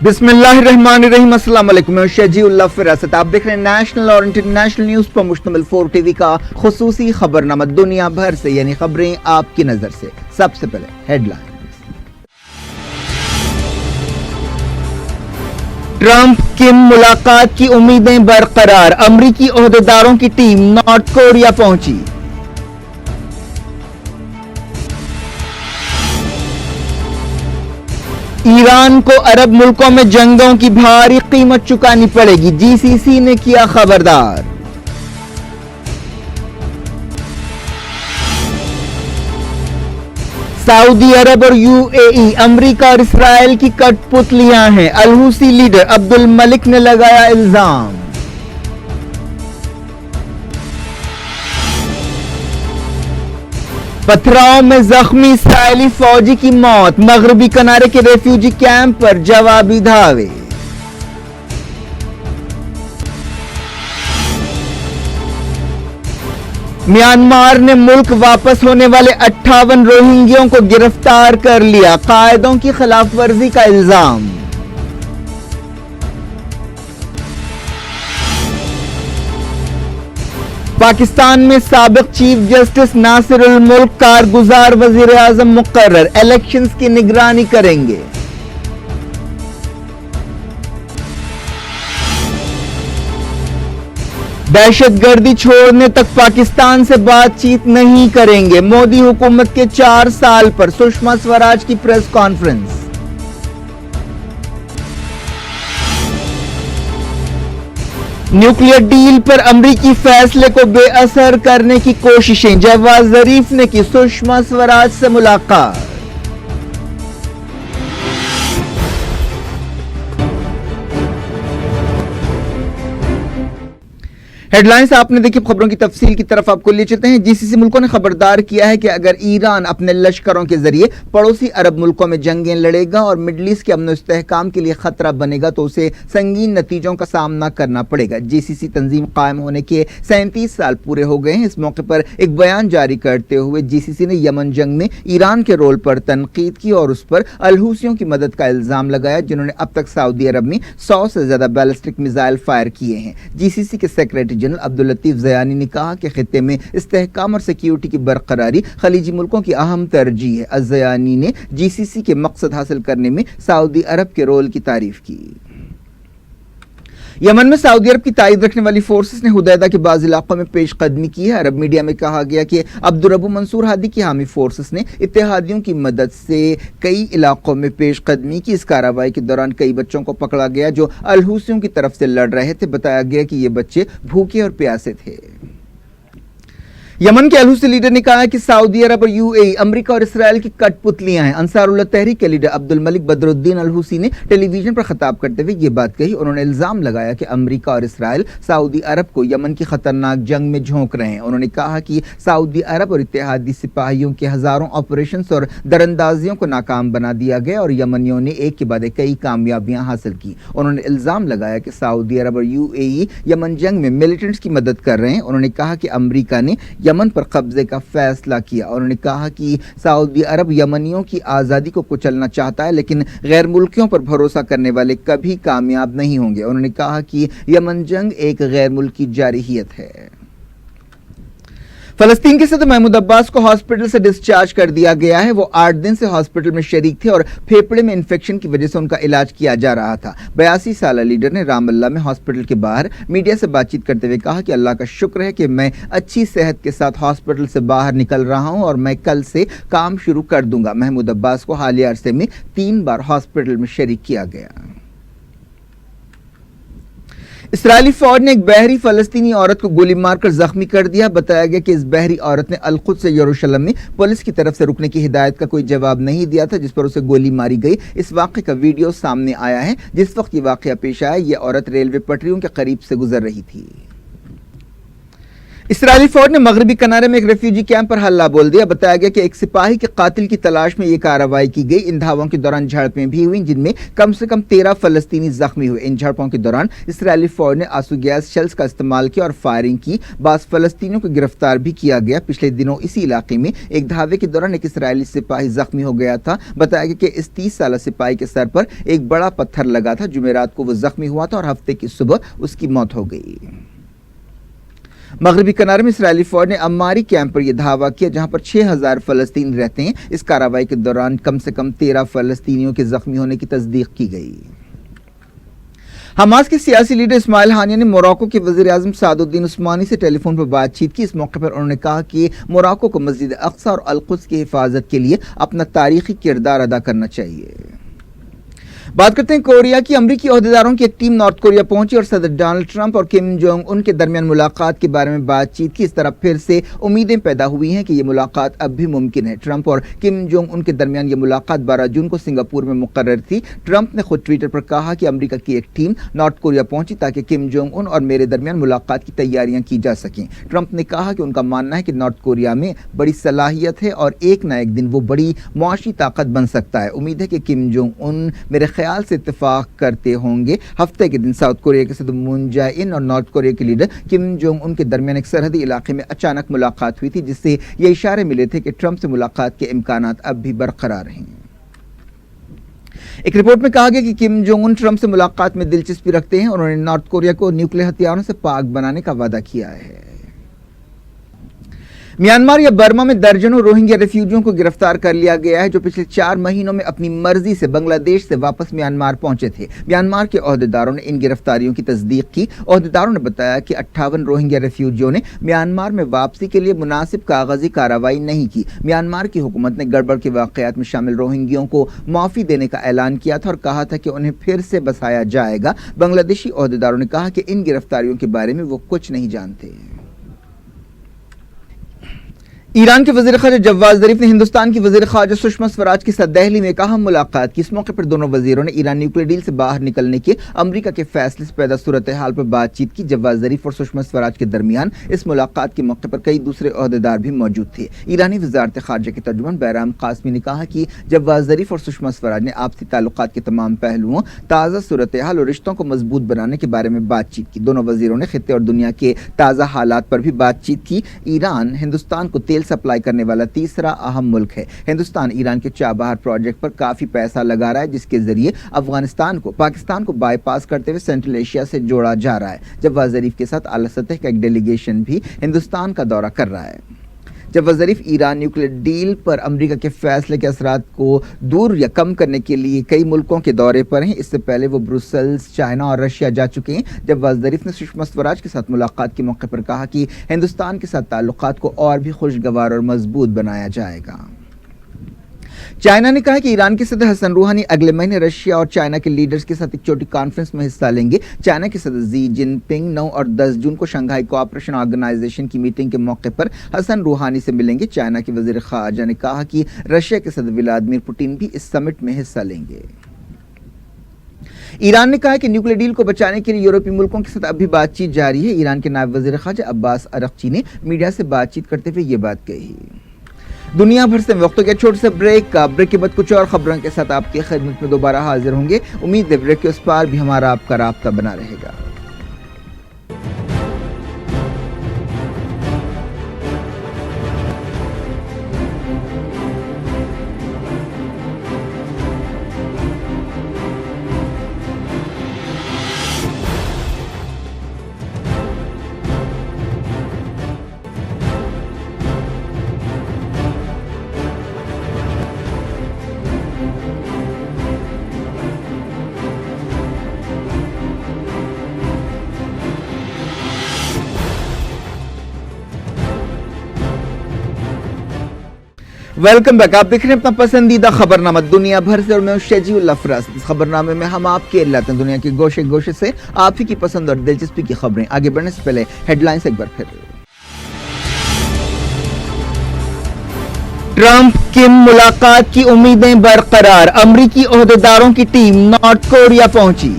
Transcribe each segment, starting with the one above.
बिस्मिल्लाहिर्रहमानिर्रहीम। अस्सलाम वालेकुम। मैं शजी उल्लाह फिरासत। आप देख रहे हैं नेशनल और इंटरनेशनल न्यूज पर मुश्तमिल 4 टीवी का खुसूसी खबरनामा दुनिया भर से, यानी खबरें आपकी नजर से। सबसे पहले हेडलाइन। ट्रंप किम मुलाकात की उम्मीदें बरकरार। अमरीकी ओहदेदारों की टीम नॉर्थ कोरिया पहुंची। ईरान को अरब मुल्कों में जंगों की भारी कीमत चुकानी पड़ेगी, जीसीसी ने किया खबरदार। सऊदी अरब और यूएई, अमेरिका और इसराइल की कठपुतलियां हैं। अल-हूसी लीडर अब्दुल मलिक ने लगाया इल्जाम। पथराव में जख्मी इसराइली फौजी की मौत। मगरबी किनारे के रेफ्यूजी कैंप पर जवाबी धावे। म्यांमार ने मुल्क वापस होने वाले 58 रोहिंग्यों को गिरफ्तार कर लिया। कायदों की खिलाफ वर्जी का इल्जाम। पाकिस्तान में साबिक चीफ जस्टिस नासिरुल मुल्क कारगुजार वजीर आजम मुकर्रर, इलेक्शंस की निगरानी करेंगे। दहशतगर्दी छोड़ने तक पाकिस्तान से बातचीत नहीं करेंगे। मोदी हुकूमत के 4 साल पर सुषमा स्वराज की प्रेस कॉन्फ्रेंस। न्यूक्लियर डील पर अमरीकी फैसले को बेअसर करने की कोशिशें। जवाद जरीफ ने की सुषमा स्वराज से मुलाकात। हेडलाइंस आपने देखी। खबरों की तफसील की तरफ आपको ले चलते हैं। जीसीसी मुल्कों ने खबरदार किया है कि अगर ईरान अपने लश्करों के जरिए पड़ोसी अरब मुल्कों में जंगें लड़ेगा और मिडल ईस्ट के अमन और इस्तेहकाम के लिए खतरा बनेगा तो उसे संगीन नतीजों का सामना करना पड़ेगा। जीसीसी तंजीम कायम होने के 37 साल पूरे हो गए हैं। इस मौके पर एक बयान जारी करते हुए जीसीसी ने यमन जंग में ईरान के रोल पर तनकीद की और उस पर अल-हूसियों की मदद का इल्जाम लगाया, जिन्होंने अब तक सऊदी अरब में 100 से ज्यादा बैलिस्टिक मिसाइल फायर किए हैं। जीसीसी के सेक्रेटरी जनरल अब्दुल लतीफ ज़यानी ने कहा कि खित्ते में इस्तेहकाम और सिक्योरिटी की बरकरारी खलीजी मुल्कों की अहम तरजीह है। ज़यानी ने जीसीसी के मकसद हासिल करने में सऊदी अरब के रोल की तारीफ की। यमन में सऊदी अरब की ताईद रखने वाली फोर्सेस ने हुदैदा के बाज़ इलाकों में पेश कदमी की है। अरब मीडिया में कहा गया कि अब्दुर्रब्बू मंसूर हादी की हामी फोर्सेस ने इत्तेहादियों की मदद से कई इलाकों में पेश कदमी की। इस कार्रवाई के दौरान कई बच्चों को पकड़ा गया जो अल-हूसियों की तरफ से लड़ रहे थे। बताया गया कि ये बच्चे भूखे और प्यासे थे। यमन के अल-हूसी लीडर ने कहा है कि सऊदी अरब और यूएई, अमेरिका और इसराइल की कठपुतलियां हैं। अंसारुल्लाह तहरीक के लीडर अब्दुल मलिक बदरुद्दीन अल-हूसी ने टेलीविजन पर खिताब करते हुए ये बात कही। उन्होंने इल्जाम लगाया कि अमेरिका और इसराइल सऊदी अरब को यमन की खतरनाक जंग में झोंक रहे हैं। उन्होंने कहा कि सऊदी अरब और इत्तेहादी सिपाहियों के हजारों ऑपरेशंस और दरअंदाजियों को नाकाम बना दिया गया और यमनियों ने एक के बाद कई कामयाबियां हासिल की। उन्होंने इल्जाम लगाया कि सऊदी अरब और यूएई यमन जंग में मिलिटेंट्स की मदद कर रहे हैं। उन्होंने कहा कि अमेरिका ने यमन पर कब्जे का फैसला किया। उन्होंने कहा कि सऊदी अरब यमनियों की आज़ादी को कुचलना चाहता है, लेकिन गैर मुल्कियों पर भरोसा करने वाले कभी कामयाब नहीं होंगे। उन्होंने कहा कि यमन जंग एक गैर मुल्की जारहियत है। फलस्तीन के सदर महमूद अब्बास को हॉस्पिटल से डिस्चार्ज कर दिया गया है। वो 8 दिन से हॉस्पिटल में शरीक थे और फेफड़े में इंफेक्शन की वजह से उनका इलाज किया जा रहा था। 82 साल लीडर ने रामल्ला में हॉस्पिटल के बाहर मीडिया से बातचीत करते हुए कहा कि अल्लाह का शुक्र है कि मैं अच्छी सेहत के साथ हॉस्पिटल से बाहर निकल रहा हूं और मैं कल से काम शुरू कर दूंगा। महमूद अब्बास को हालिया अरसे में 3 बार हॉस्पिटल में शरीक किया गया। इसराइली फौज ने एक बहरी फलस्तीनी औरत को गोली मारकर जख्मी कर दिया। बताया गया कि इस बहरी औरत ने अल-खुद से यरूशलेम में पुलिस की तरफ से रुकने की हिदायत का कोई जवाब नहीं दिया था, जिस पर उसे गोली मारी गई। इस वाक़े का वीडियो सामने आया है। जिस वक्त ये वाक़या पेश आया, ये औरत रेलवे पटरियों के करीब से गुजर रही थी। اسرائیلی فوج نے مغربی کنارے میں ایک ریفیوجی کیمپ پر حملہ بول دیا. بتایا گیا کہ ایک سپاہی کے قاتل کی تلاش میں یہ کارروائی کی گئی. ان دھاووں کے دوران جھڑپیں بھی ہوئیں جن میں کم سے کم 13 فلسطینی زخمی ہوئے. ان جھڑپوں کے دوران اسرائیلی فوج نے آنسو گیس شیلز کا استعمال کیا اور فائرنگ کی. بعض فلسطینیوں کو گرفتار بھی کیا گیا. پچھلے دنوں اسی علاقے میں ایک دھاوے کے دوران ایک اسرائیلی سپاہی زخمی ہو گیا تھا. بتایا گیا کہ اس 30 سالہ سپاہی کے سر پر ایک بڑا پتھر لگا تھا. جمعرات کو وہ زخمی ہوا تھا اور ہفتے کی صبح اس کی موت ہو گئی. مغربی کنارے میں اسرائیلی فوج نے عماری کیمپ پر یہ دعویٰ کیا جہاں پر 6000 فلسطینی رہتے ہیں. اس کارروائی کے دوران کم سے کم 13 فلسطینیوں کے زخمی ہونے کی تصدیق کی گئی. حماس کے سیاسی لیڈر اسماعیل ہانیہ نے موراکو کے وزیر اعظم سعد الدین عثمانی سے ٹیلی فون پر بات چیت کی. اس موقع پر انہوں نے کہا کہ موراکو کو مسجد اقصی اور القدس کی حفاظت کے لیے اپنا تاریخی کردار ادا کرنا چاہیے. بات کرتے ہیں کوریا کی. امریکی عہدیداروں کی ایک ٹیم نارتھ کوریا پہنچی اور صدر ڈونلڈ ٹرمپ اور کم جونگ ان کے درمیان ملاقات کے بارے میں بات چیت کی. اس طرح پھر سے امیدیں پیدا ہوئی ہیں کہ یہ ملاقات اب بھی ممکن ہے. ٹرمپ اور کم جونگ ان کے درمیان یہ ملاقات 12 جون کو سنگاپور میں مقرر تھی. ٹرمپ نے خود ٹویٹر پر کہا کہ امریکہ کی ایک ٹیم نارتھ کوریا پہنچی تاکہ کم جونگ ان اور میرے درمیان ملاقات کی تیاریاں کی جا سکیں. ٹرمپ نے کہا کہ ان کا ماننا ہے کہ نارتھ کوریا میں بڑی صلاحیت ہے اور ایک نہ ایک دن وہ بڑی معاشی طاقت بن سکتا ہے. امید ہے کہ کم جونگ ان میرے خیال سے اتفاق کرتے ہوں گے. ہفتے کے دن ساؤتھ کوریا کے صدر مون جے ان اور نارتھ کوریا کے لیڈر کم جونگ ان کے درمیان ایک سرحدی علاقے میں اچانک ملاقات ہوئی تھی جس سے یہ اشارے ملے تھے کہ ٹرمپ سے ملاقات کے امکانات اب بھی برقرار ہیں. ایک رپورٹ میں کہا گیا کہ کم جونگ ان ٹرمپ سے ملاقات میں دلچسپی رکھتے ہیں اور انہوں نے نارتھ کوریا کو نیوکلیئر ہتھیاروں سے پاک بنانے کا وعدہ کیا ہے. میانمار یا برما میں درجنوں روہنگیا ریفیوجیوں کو گرفتار کر لیا گیا ہے جو پچھلے 4 مہینوں میں اپنی مرضی سے بنگلہ دیش سے واپس میانمار پہنچے تھے. میانمار کے عہدیداروں نے ان گرفتاریوں کی تصدیق کی. عہدیداروں نے بتایا کہ 58 روہنگیا ریفیوجیوں نے میانمار میں واپسی کے لیے مناسب کاغذی کارروائی نہیں کی. میانمار کی حکومت نے گڑبڑ کے واقعات میں شامل روہنگیوں کو معافی دینے کا اعلان کیا تھا اور کہا تھا کہ انہیں پھر سے بسایا جائے گا. بنگلہ دیشی عہدیداروں نے کہا کہ ان گرفتاریوں کے بارے میں وہ کچھ نہیں جانتے. ایران کے وزیر خارجہ جواد ظریف نے ہندوستان کی وزیر خارجہ سشما سوراج کے ساتھ دہلی میں ایک اہم ملاقات کی. اس موقع پر دونوں وزیروں نے ایران نیوکلیئر ڈیل سے باہر نکلنے کے امریکہ کے فیصلے سے پیدا صورتحال پر بات چیت کی. جواد ظریف اور سشما سوراج کے درمیان اس ملاقات کے موقع پر کئی دوسرے عہدیدار بھی موجود تھے. ایرانی وزارت خارجہ کے ترجمان بہرام قاسمی نے کہا کہ جواد ظریف اور سشما سوراج نے آپسی تعلقات کے تمام پہلوؤں, تازہ صورتحال اور رشتوں کو مضبوط بنانے کے بارے میں بات چیت کی. دونوں وزیروں نے خطے اور دنیا کے تازہ حالات پر بھی بات چیت کی. ایران ہندوستان کو تیل سپلائی کرنے والا تیسرا اہم ملک ہے. ہندوستان ایران کے چابہار پروجیکٹ پر کافی پیسہ لگا رہا ہے جس کے ذریعے افغانستان کو پاکستان کو بائی پاس کرتے ہوئے سینٹرل ایشیا سے جوڑا جا رہا ہے. جواد ظریف کے ساتھ اعلیٰ سطح کا ایک ڈیلیگیشن بھی ہندوستان کا دورہ کر رہا ہے. Javad Zarif Iran nuclear deal پر امریکہ کے فیصلے کے اثرات کو دور یا کم کرنے کے لیے کئی ملکوں کے دورے پر ہیں. اس سے پہلے وہ بروسلز, چائنا اور رشیا جا چکے ہیں. جواد ظریف نے سشما سوراج کے ساتھ ملاقات کے موقع پر کہا کہ ہندوستان کے ساتھ تعلقات کو اور بھی خوشگوار اور مضبوط بنایا جائے گا. چائنا نے کہا کہ ایران کے صدر حسن روحانی اگلے مہینے رشیا اور چائنا کے لیڈرز کے ساتھ ایک چھوٹی کانفرنس میں حصہ لیں گے. چائنا کے صدر زی جن پنگ 9 اور 10 جون کو شنگھائی کوآپریشن آرگنائزیشن کی میٹنگ کے موقع پر حسن روحانی سے ملیں گے. چائنا کے وزیر خارجہ نے کہا کہ رشیا کے صدر ولادیمیر پوٹن بھی اس سمٹ میں حصہ لیں گے. ایران نے کہا کہ نیوکلیئر ڈیل کو بچانے کے لیے یورپی ملکوں کے ساتھ اب بھی بات چیت جاری ہے. ایران کے نائب وزیر خارجہ عباس ارغچی نے میڈیا سے بات چیت کرتے ہوئے یہ بات کہی. دنیا بھر سے وقت کے چھوٹے سے بریک کے بعد کچھ اور خبروں کے ساتھ آپ کی خدمت میں دوبارہ حاضر ہوں گے. امید ہے بریک کے اس پار بھی ہمارا آپ کا رابطہ بنا رہے گا. Welcome back. آپ دیکھ رہے ہیں اپنا پسندیدہ خبرنامہ دنیا بھر سے اور میں ہوں شجیع اللہ فراز. اس خبرنامے میں ہم آپ کے لاتے ہیں دنیا کے گوشے گوشے سے آپ ہی کی پسند اور دلچسپی کی خبریں. آگے بڑھنے سے پہلے ہیڈ لائنز ایک بار پھر. ٹرمپ کم ملاقات کی امیدیں برقرار. امریکی عہدیداروں کی ٹیم نارتھ کوریا پہنچی.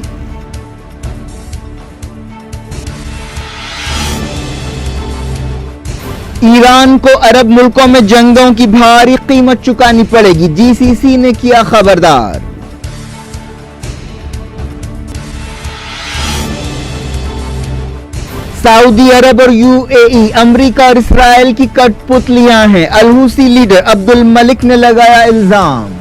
ईरान को अरब मुल्कों में जंगों की भारी कीमत चुकानी पड़ेगी, जीसीसी ने किया खबरदार। सऊदी अरब और यूएई, अमेरिका और इसराइल की कठपुतलियां हैं, अल-हूसी लीडर अब्दुल मलिक ने लगाया इल्जाम।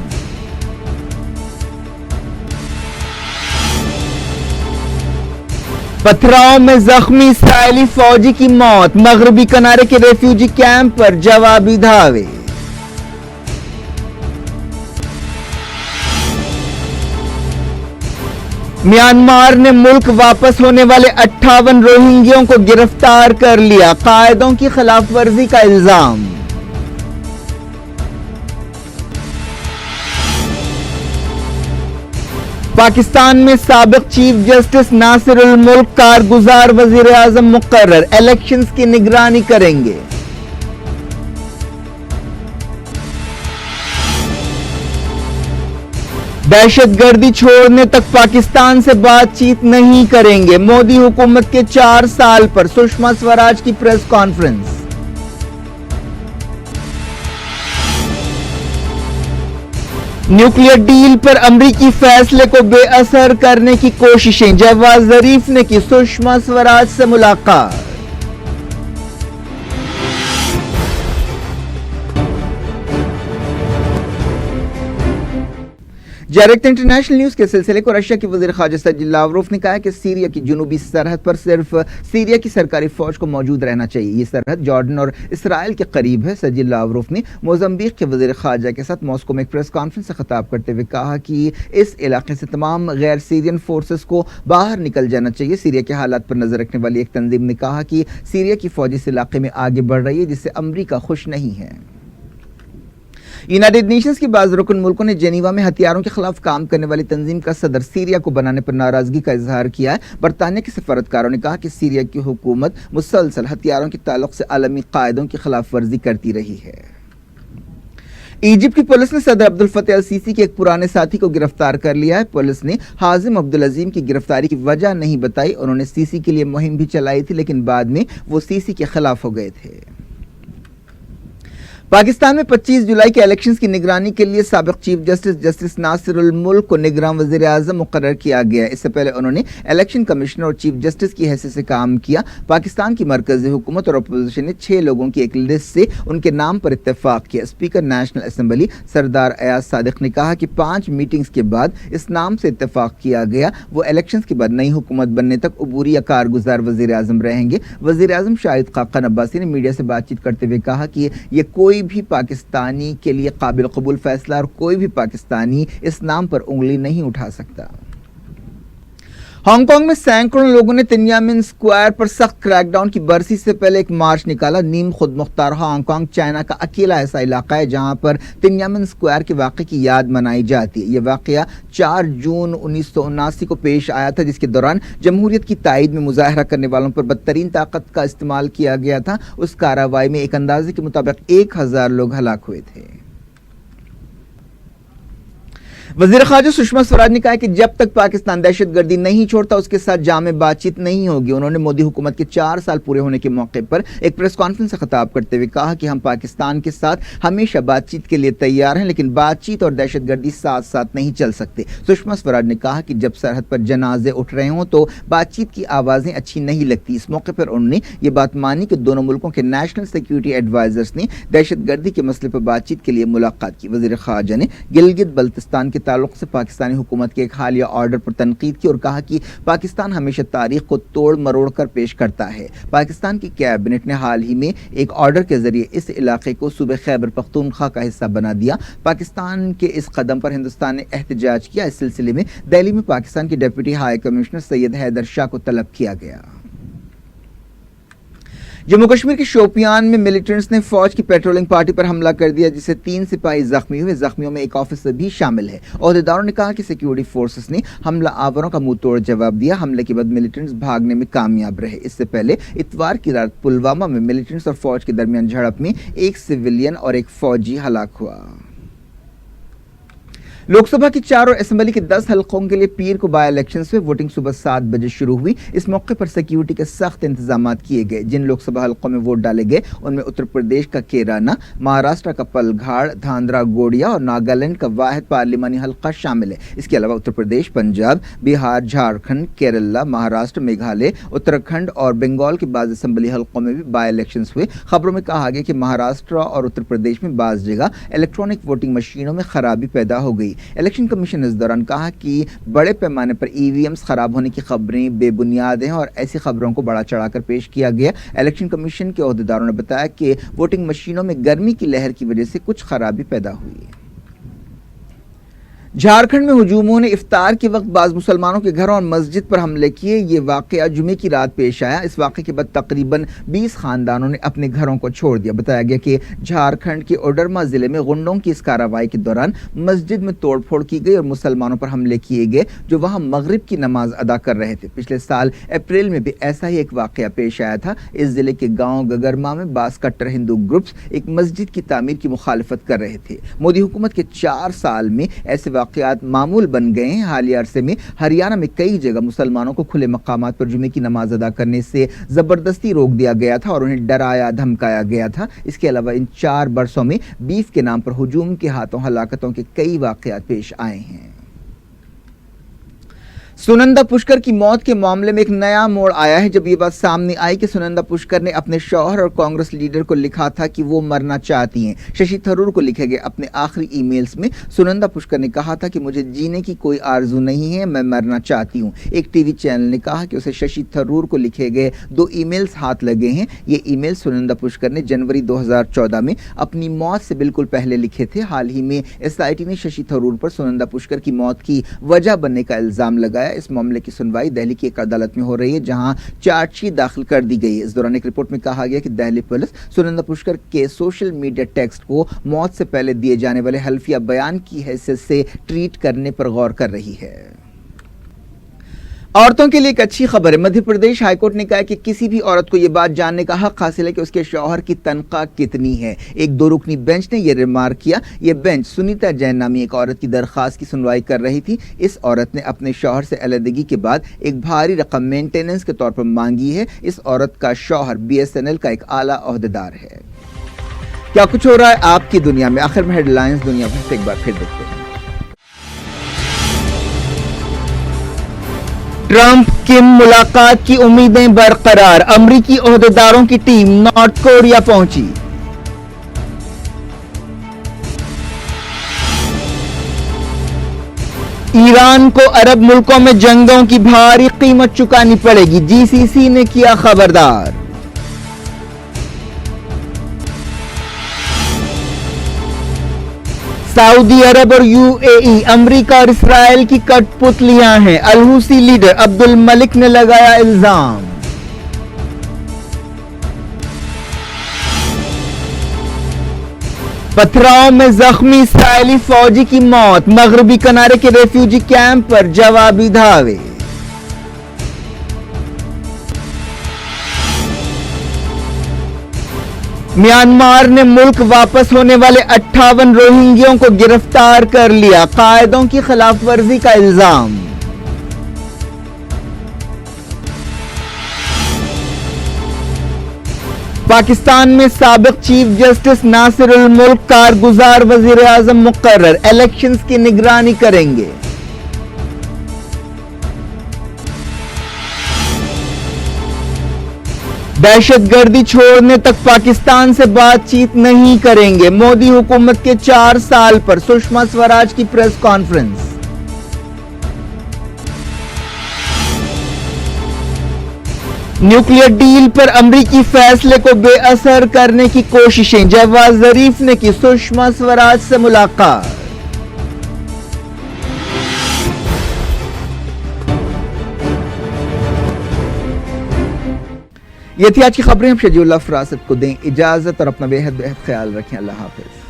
पथराव में जख्मी इसराइली फौजी की मौत, मगरबी किनारे के रेफ्यूजी कैंप पर जवाबी धावे। म्यांमार ने मुल्क वापस होने वाले 58 रोहिंग्यों को गिरफ्तार कर लिया, कायदों की खिलाफ वर्जी का इल्जाम। पाकिस्तान में साबिक चीफ जस्टिस नासिरुल मुल्क कारगुजार वजीर आजम मुकर्रर, इलेक्शंस की निगरानी करेंगे। दहशतगर्दी छोड़ने तक पाकिस्तान से बातचीत नहीं करेंगे, मोदी हुकूमत के 4 साल पर सुषमा स्वराज की प्रेस कॉन्फ्रेंस। न्यूक्लियर डील पर अमरीकी फैसले को बेअसर करने की कोशिशें, जवाद जरीफ ने की सुषमा स्वराज से मुलाकात। डायरेक्ट इंटरनेशनल न्यूज के सिलसिले को रशिया के वजीर खारजा सर्जी लावरोव ने कहा कि सीरिया की जुनूबी सरहद पर सिर्फ सीरिया की सरकारी फौज को मौजूद रहना चाहिए, ये सरहद जॉर्डन और इसराइल के करीब है। सर्जी लावरोव ने मोज़म्बिक के वजीर खारजा के साथ मॉस्को में एक प्रेस कॉन्फ्रेंस से खिताब करते हुए कहा कि इस इलाके से तमाम गैर सीरियन फोर्सेस को बाहर निकल जाना चाहिए। सीरिया के हालात पर नजर रखने वाली एक तंजीम ने कहा कि सीरिया की फौज इस इलाके में आगे बढ़ रही है, जिससे अमरीका खुश नहीं है। यूनाइटेड नेशंस के बाज़ रुकन मुल्कों ने जेनीवा में हथियारों के खिलाफ काम करने वाली तंजीम का सदर सीरिया को बनाने पर नाराजगी का इजहार किया है। बरतानिया के सफारतकारों ने कहा कि सीरिया की हुकूमत मुसलसल हथियारों के ताल्लुक से आलमी कायदों की खिलाफ वर्जी करती रही है। इजिप्ट की पुलिस ने सदर अब्दुल फतेह अल सीसी के एक पुराने साथी को गिरफ्तार कर लिया है। पुलिस ने हाजिम अब्दुल अजीम की गिरफ्तारी की वजह नहीं बताई। उन्होंने सीसी के लिए मुहिम भी चलाई थी, लेकिन बाद में वो सीसी के खिलाफ हो गए थे। पाकिस्तान में 25 जुलाई के इलेक्शंस की निगरानी के लिए साबिक चीफ जस्टिस नासिरुल मुल्क को निगरान वजीर आजम मुकर्रर किया गया। इससे पहले उन्होंने इलेक्शन कमिश्नर और चीफ जस्टिस की हैसियत से काम किया। पाकिस्तान की मरकजी हुकूमत और अपोजिशन ने 6 लोगों की एक लिस्ट से उनके नाम पर इत्तेफाक किया। स्पीकर नेशनल असेंबली सरदार अयाज सादिक ने कहा कि 5 मीटिंग्स के बाद इस नाम से इत्तेफाक किया गया। वो इलेक्शंस के बाद नई हुकूमत बनने तक अबूरी या कारगुजार वजीर आजम रहेंगे। वजीर आजम शाहिद खाकन अब्बासी ने मीडिया से बातचीत करते हुए कहा कि ये कोई भी पाकिस्तानी के लिए काबिल कबूल फैसला और कोई भी पाकिस्तानी इस नाम पर उंगली नहीं उठा सकता। हांगकांग में सैकड़ों लोगों ने तियानमेन स्क्वायर पर सख्त क्रैकडाउन की बरसी से पहले एक मार्च निकाला। नीम खुद मुख्तार हांगकांग चाइना का अकेला ऐसा इलाका है जहां पर तियानमेन स्क्वायर के वाक़े की याद मनाई जाती है। यह वाक़या 4 जून 1979 को पेश आया था, जिसके दौरान जमहूरियत की ताईद में मुजाहरा करने वालों पर बदतरीन ताकत का इस्तेमाल किया गया था। उस कार्रवाई में एक अंदाजे के मुताबिक 1000 लोग हलाक हुए थे। वज़ीर ख़ारजा सुषमा स्वराज ने कहा कि जब तक पाकिस्तान दहशतगर्दी नहीं छोड़ता उसके साथ जामे बातचीत नहीं होगी। उन्होंने मोदी हुकूमत के 4 साल पूरे होने के मौके पर एक प्रेस कॉन्फ्रेंस से खिताब करते हुए कहा कि हम पाकिस्तान के साथ हमेशा बातचीत के लिए तैयार हैं, लेकिन बातचीत और दहशतगर्दी साथ साथ नहीं चल सकते। सुषमा स्वराज ने कहा कि जब सरहद पर जनाजे उठ रहे हों तो बातचीत की आवाज़ें अच्छी नहीं लगती। इस मौके पर उन्होंने ये बात मानी कि दोनों मुल्कों के नेशनल सिक्योरिटी एडवाइजर्स ने दहशतगर्दी के मसले पर बातचीत के लिए मुलाकात की। वज़ीर ख़ारजा ने गिलगित बल्तिस्तान के ताल्लुक से पाकिस्तानी हुकूमत के एक हालिया ऑर्डर पर तनकीद की और कहा कि पाकिस्तान हमेशा तारीख को तोड़ मरोड़ कर पेश करता है। पाकिस्तान की कैबिनेट ने हाल ही में एक ऑर्डर के जरिए इस इलाके को सूबे खैबर पख्तूनख्वा का हिस्सा बना दिया। पाकिस्तान के इस कदम पर हिंदुस्तान ने एहतजाज किया। इस सिलसिले में दिल्ली में पाकिस्तान के deputy high commissioner Syed Haider Shah को तलब किया गया। जम्मू कश्मीर के शोपियान में मिलिटेंट्स ने फौज की पेट्रोलिंग पार्टी पर हमला कर दिया, जिससे 3 सिपाही जख्मी हुए। जख्मियों में एक ऑफिसर भी शामिल है। ओहदेदारों ने कहा कि सिक्योरिटी फोर्सेस ने हमला आवरों का मुंह तोड़ जवाब दिया। हमले के बाद मिलिटेंट्स भागने में कामयाब रहे। इससे पहले इतवार की रात पुलवामा में मिलिटेंट्स और फौज के दरमियान झड़प में एक सिविलियन और एक फौजी हलाक हुआ। लोक सभा की 4 और असेंबली के 10 हलकों के लिए पीर को बाई इलेक्शंस में वोटिंग सुबह 7 बजे शुरू हुई। इस मौके पर सिक्योरिटी के सख्त इंतजाम किए गए। जिन लोकसभा हलकों में वोट डाले गए उनमें उत्तर प्रदेश का केराना, महाराष्ट्र का पलघाड़, धांधरा गोड़िया और नागालैंड का वाहिद पार्लिमानी हलका शामिल है। इसके अलावा उत्तर प्रदेश, पंजाब, बिहार, झारखंड, केरला, महाराष्ट्र, मेघालय, उत्तराखंड और बंगाल के बाज़ असेंबली हलकों में भी बाई इलेक्शंस हुए। खबरों में कहा गया कि महाराष्ट्र और उत्तर प्रदेश में बाज़ जगह इलेक्ट्रॉनिक वोटिंग मशीनों में खराबी पैदा हो गई। इलेक्शन कमीशन ने इस दौरान कहा कि बड़े पैमाने पर ईवीएम्स खराब होने की खबरें बेबुनियाद हैं और ऐसी खबरों को बढ़ा चढ़ाकर पेश किया गया। इलेक्शन कमीशन के ओहदेदारों ने बताया कि वोटिंग मशीनों में गर्मी की लहर की वजह से कुछ खराबी पैदा हुई है। झारखंड में हुजूमों ने इफ्तार के वक्त बाज़ मुसलमानों के घरों और मस्जिद पर हमले किए। ये वाक़या जुमे की रात पेश आया। इस वाक़े के बाद तकरीबन 20 खानदानों ने अपने घरों को छोड़ दिया। बताया गया कि झारखंड के ओडरमा ज़िले में गुंडों की इस कार्रवाई के दौरान मस्जिद में तोड़फोड़ की गई और मुसलमानों पर हमले किए गए जो वहाँ मगरिब की नमाज अदा कर रहे थे। पिछले साल अप्रैल में भी ऐसा ही एक वाक़या पेश आया था। इस ज़िले के गाँव गगरमा में बाज़ कट्टर हिंदू ग्रुप्स एक मस्जिद की तामीर की मुखालफत कर रहे थे। मोदी हुकूमत के 4 साल में ऐसे वाक़यात मामूल बन गए हैं। हालिया अरसे में हरियाणा में कई जगह मुसलमानों को खुले मकामात पर जुमे की नमाज अदा करने से ज़बरदस्ती रोक दिया गया था और उन्हें डराया धमकाया गया था। इसके अलावा इन 4 बरसों में बीफ के नाम पर हुजूम के हाथों हलाकतों के कई वाक़यात पेश आए हैं। सुनंदा पुष्कर की मौत के मामले में एक नया मोड़ आया है जब ये बात सामने आई कि सुनंदा पुष्कर ने अपने शौहर और कांग्रेस लीडर को लिखा था कि वो मरना चाहती हैं। शशि थरूर को लिखे गए अपने आखिरी ईमेल्स में सुनंदा पुष्कर ने कहा था कि मुझे जीने की कोई आरजू नहीं है, मैं मरना चाहती हूँ। एक टीवी चैनल ने कहा कि उसे शशि थरूर को लिखे गए 2 ईमेल्स हाथ लगे हैं। ये ईमेल सुनंदा पुष्कर ने जनवरी 2014 में अपनी मौत से बिल्कुल पहले लिखे थे। हाल ही में एसआईटी ने शशि थरूर पर सुनंदा पुष्कर की मौत की वजह बनने का इल्जाम लगाया। इस मामले की सुनवाई दिल्ली की एक अदालत में हो रही है जहां चार्जशीट दाखिल कर दी गई है। इस दौरान एक रिपोर्ट में कहा गया कि दिल्ली पुलिस सुनंदा पुष्कर के सोशल मीडिया टेक्स्ट को मौत से पहले दिए जाने वाले हल्फिया बयान की हैसियत से ट्रीट करने पर गौर कर रही है। औरतों के लिए एक अच्छी खबर है। मध्य प्रदेश हाईकोर्ट ने कहा कि किसी भी औरत को यह बात जानने का हक हासिल है कि उसके शौहर की तनख्वाह कितनी है। एक 2 रुकनी बेंच ने यह रिमार्क किया। यह बेंच सुनीता जैन नामी एक औरत की दरखास्त की सुनवाई कर रही थी। इस औरत ने अपने शौहर से अलहदगी के बाद एक भारी रकम मेंटेनेंस के तौर पर मांगी है। इस औरत का शौहर BSNL का एक आला ओहदेदार है। क्या कुछ हो रहा है आपकी दुनिया में? आखिर में हेडलाइंस दुनिया भर से एक बार फिर देखते हैं। ट्रंप किम मुलाकात की उम्मीदें बरकरार। अमरीकी ओहदेदारों की टीम नॉर्थ कोरिया पहुंची। ईरान को अरब मुल्कों में जंगों की भारी कीमत चुकानी पड़ेगी, GCC ने किया खबरदार। सऊदी अरब और UAE, अमेरिका और इसराइल की कठपुतलियां हैं। अल-हूसी लीडर अब्दुल मलिक ने लगाया इल्जाम। पथराव में जख्मी इसराइली फौजी की मौत। मगरबी किनारे के रेफ्यूजी कैंप पर जवाबी धावे। म्यांमार ने मुल्क वापस होने वाले 58 रोहिंग्यों को गिरफ्तार कर लिया। कायदों की खिलाफ वर्जी का इल्जाम। पाकिस्तान में साबिक चीफ जस्टिस नासिरुल मुल्क कारगुजार वजीर आजम मुकर्रर, इलेक्शंस की निगरानी करेंगे। दहशतगर्दी छोड़ने तक पाकिस्तान से बातचीत नहीं करेंगे। मोदी हुकूमत के 4 साल पर सुषमा स्वराज की प्रेस कॉन्फ्रेंस। न्यूक्लियर डील पर अमरीकी फैसले को बेअसर करने की कोशिशें। जवाद जरीफ ने की सुषमा स्वराज से मुलाकात। ये थी आज की खबरें। हम शजीउल्लाह फरासत को दें इजाजत और अपना बेहद ख्याल रखें। अल्लाह हाफिज।